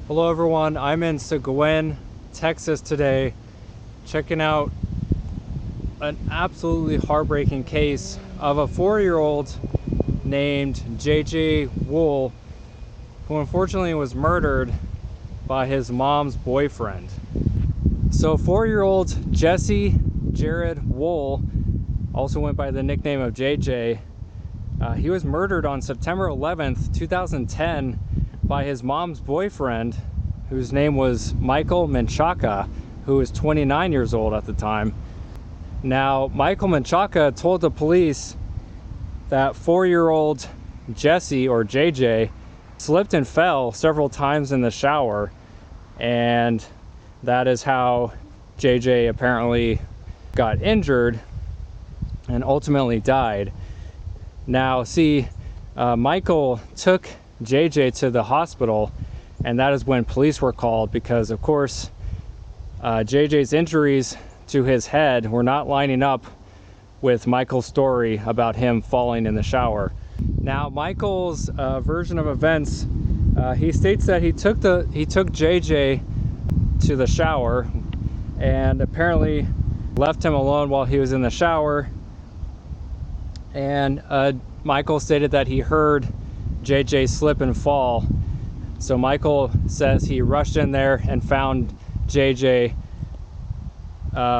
Hello everyone, I'm in Seguin, Texas today, checking out an absolutely heartbreaking case of a 4-year-old named JJ Wohl, who unfortunately was murdered by his mom's boyfriend. So 4-year-old Jesse Jared Wohl, also went by the nickname of JJ, he was murdered on September 11th, 2010 by his mom's boyfriend, whose name was Michael Menchaca, who was 29 years old at the time. Now, Michael Menchaca told the police that 4-year-old Jesse, or JJ, slipped and fell several times in the shower, and that is how JJ apparently got injured and ultimately died. Now, see, Michael took JJ to the hospital, and that is when police were called because, of course, JJ's injuries to his head were not lining up with Michael's story about him falling in the shower. Now, Michael's version of events, he states that he took JJ to the shower and apparently left him alone while he was in the shower. And Michael stated that he heard JJ slip and fall. So Michael says he rushed in there and found JJ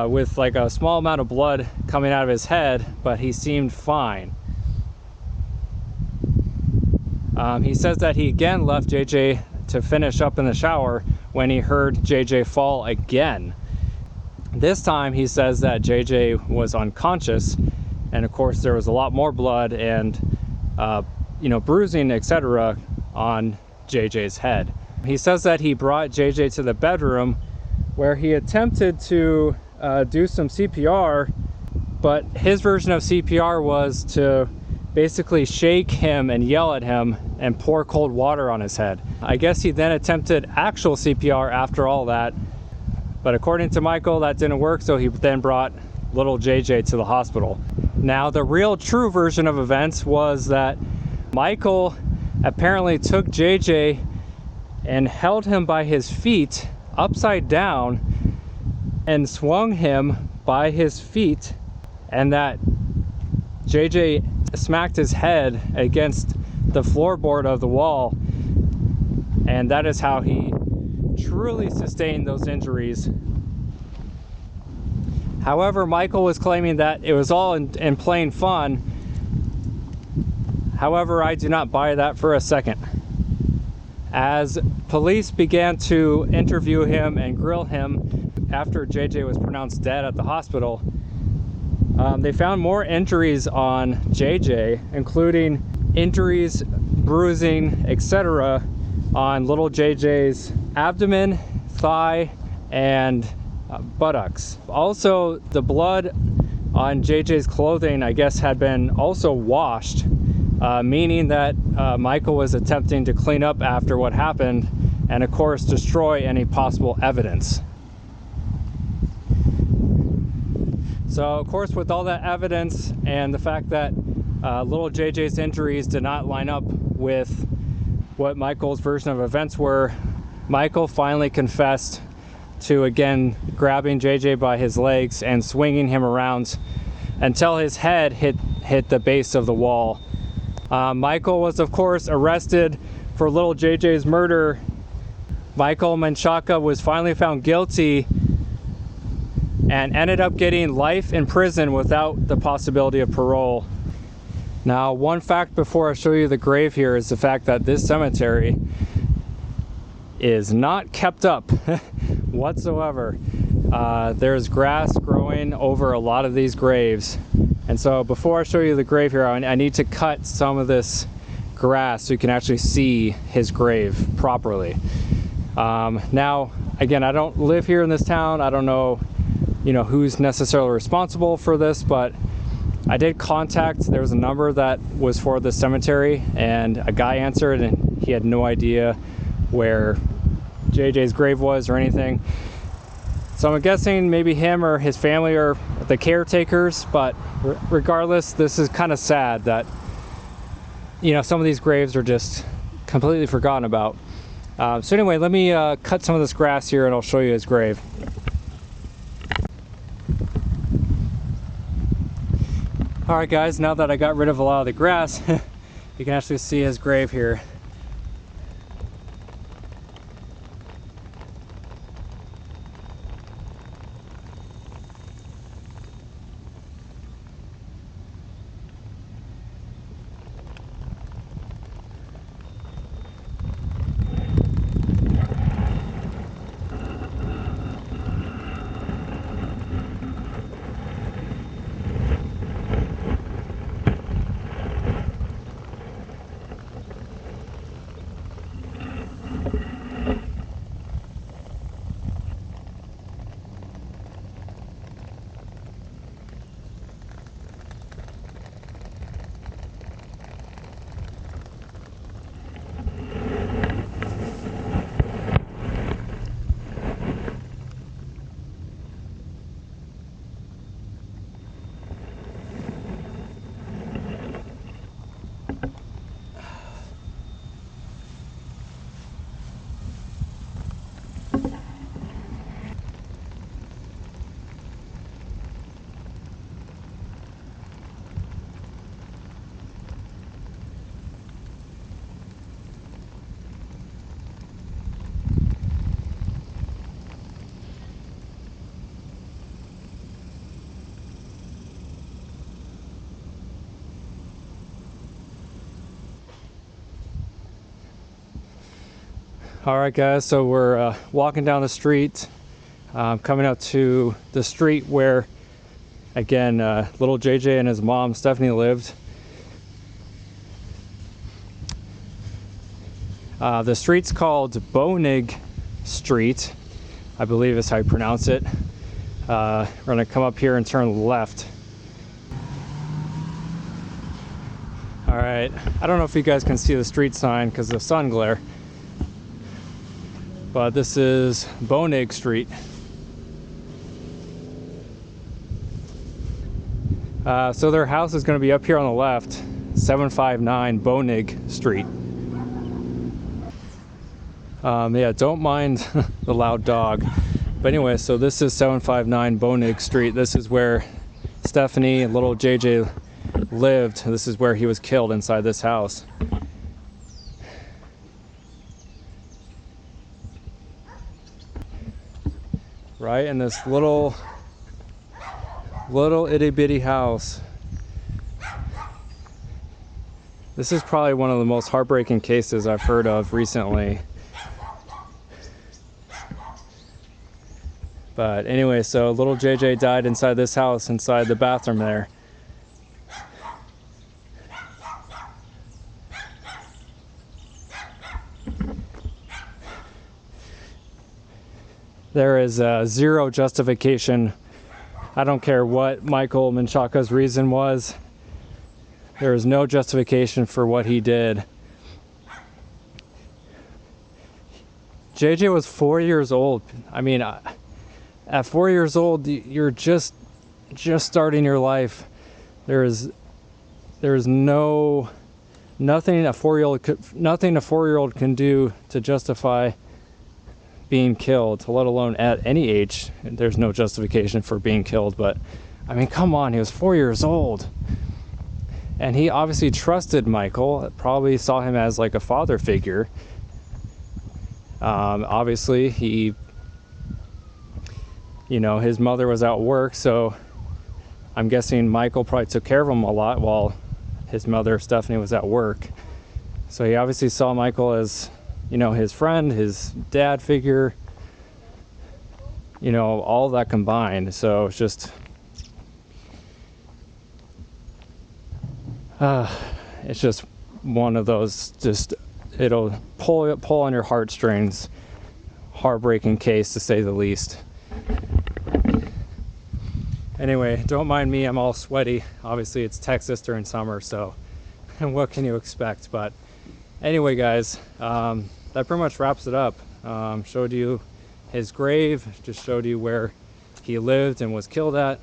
with like a small amount of blood coming out of his head, but he seemed fine. He says that he again left JJ to finish up in the shower when he heard JJ fall again. This time he says that JJ was unconscious, and of course there was a lot more blood and bruising, etc. on JJ's head. He says that he brought JJ to the bedroom where he attempted to do some CPR, but his version of CPR was to basically shake him and yell at him and pour cold water on his head. I guess he then attempted actual CPR after all that, but according to Michael, that didn't work, so he then brought little JJ to the hospital. Now, the real true version of events was that Michael apparently took JJ and held him by his feet upside down and swung him by his feet, and that JJ smacked his head against the floorboard of the wall, and that is how he truly sustained those injuries. However, Michael was claiming that it was all in plain fun. However, I do not buy that for a second. As police began to interview him and grill him after JJ was pronounced dead at the hospital, they found more injuries on JJ, including injuries, bruising, etc. on little JJ's abdomen, thigh, and buttocks. Also, the blood on JJ's clothing, I guess, had been also washed, meaning that Michael was attempting to clean up after what happened and, of course, destroy any possible evidence. So, of course, with all that evidence and the fact that little JJ's injuries did not line up with what Michael's version of events were, Michael finally confessed to again grabbing JJ by his legs and swinging him around until his head hit the base of the wall. Michael was, of course, arrested for little JJ's murder. Michael Menchaca was finally found guilty and ended up getting life in prison without the possibility of parole. Now, one fact before I show you the grave here is the fact that this cemetery is not kept up whatsoever. There's grass growing over a lot of these graves, and so before I show you the grave here, I need to cut some of this grass so you can actually see his grave properly. Now, again, I don't live here in this town. I don't know who's necessarily responsible for this, but I did contact, there was a number that was for the cemetery, and a guy answered and he had no idea where JJ's grave was or anything. So I'm guessing maybe him or his family are the caretakers, but regardless, this is kind of sad that some of these graves are just completely forgotten about. So anyway, let me cut some of this grass here and I'll show you his grave. Alright guys, now that I got rid of a lot of the grass, you can actually see his grave here. Alright guys, so we're walking down the street, coming up to the street where, again, little JJ and his mom Stephanie lived. The street's called Bonig Street, I believe is how you pronounce it. We're going to come up here and turn left. Alright, I don't know if you guys can see the street sign because of sun glare. But this is Bonig Street. So their house is going to be up here on the left, 759 Bonig Street. Yeah, don't mind the loud dog. But anyway, so this is 759 Bonig Street. This is where Stephanie and little JJ lived. This is where he was killed, inside this house. Right in this little itty bitty house. This is probably one of the most heartbreaking cases I've heard of recently. But anyway, so little JJ died inside this house, inside the bathroom there. There is zero justification. I don't care what Michael Menchaca's reason was. There is no justification for what he did. JJ was 4 years old. I mean, at 4 years old, you're just starting your life. There is nothing a 4-year-old can do to justify being killed, let alone at any age. There's no justification for being killed. But I mean, come on, he was 4 years old, and he obviously trusted Michael, probably saw him as like a father figure. Obviously he, his mother was out work, so I'm guessing Michael probably took care of him a lot while his mother Stephanie was at work. So he obviously saw Michael as, his friend, his dad figure, all that combined. So it's just, it's just one of those, it'll pull on your heartstrings, heartbreaking case to say the least. Anyway, don't mind me, I'm all sweaty. Obviously it's Texas during summer, so and what can you expect? But anyway guys, that pretty much wraps it up. Showed you his grave, just showed you where he lived and was killed at.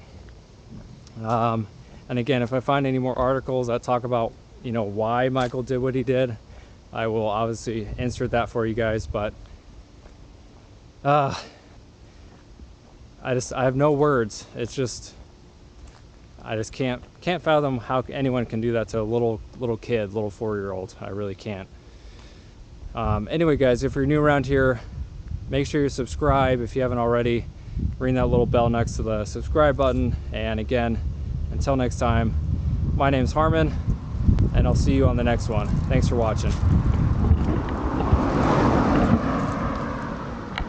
And again, if I find any more articles that talk about why Michael did what he did, I will obviously insert that for you guys, but I have no words. It's just, I just can't fathom how anyone can do that to a little kid, little 4-year-old. I really can't. Anyway, guys, if you're new around here, make sure you subscribe if you haven't already. Ring that little bell next to the subscribe button. And again, until next time, my name's Harmon, and I'll see you on the next one. Thanks for watching.